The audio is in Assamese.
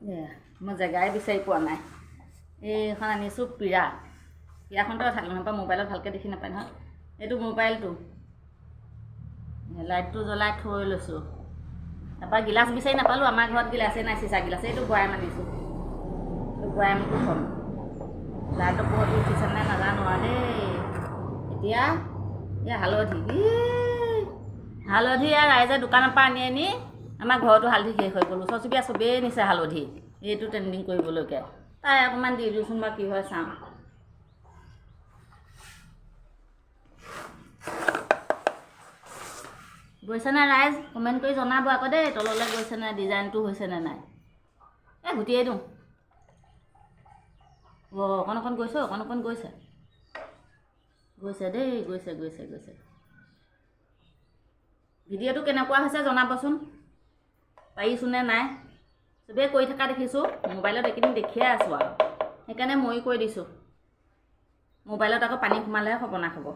মই জেগাই বিচাৰি পোৱা নাই। এইখন আনিছোঁ পিৰা। পিৰাখনতো থাকিব নাপায়, মোবাইলত ভালকৈ দেখি নাপায় নহয়। এইটো মোবাইলটো লাইটটো জ্বলাই থৈ লৈছোঁ। তাৰপৰা গিলাচ বিচাৰি নাপালোঁ, আমাৰ ঘৰত গিলাচেই নাই, চিচা গিলাচ। এইটো বৈয়াম আনিছোঁ, এইটো বৈয়ামটো থ'ম। লাইটৰ পোহৰটো উঠিছে নে নাজানো আৰু দেই। এতিয়া এই হালধি ৰাইজে দোকানৰ পৰা আনি আমাৰ ঘৰতো হালধি শেষ হৈ গ'ল। ওচৰ চুবুৰীয়া চবেই নিছে হালধি, এইটো ট্ৰেণ্ডিং কৰিবলৈকে। তাই অকণমান দি দিওঁচোন বাৰু কি হয় চাওঁ। গৈছেনে ৰাইজ? কমেণ্ট কৰি জনাব আকৌ দেই, তললৈ গৈছেনে, ডিজাইনটো হৈছেনে নাই। গুটিয়াই দিওঁ। অকণ অকণ গৈছে, অকণ অকণ গৈছে। গৈছে দেই, গৈছে। ভিডিঅ'টো কেনেকুৱা হৈছে জনাবচোন, পাৰিছোঁনে নাই। চবেই কৰি থকা দেখিছোঁ, মোবাইলত এইকেইদিন দেখিয়ে আছোঁ আৰু সেইকাৰণে ময়ো কৈ দিছোঁ। মোবাইলত আকৌ পানী সোমালেহে সৰ্বনাশ হ'ব।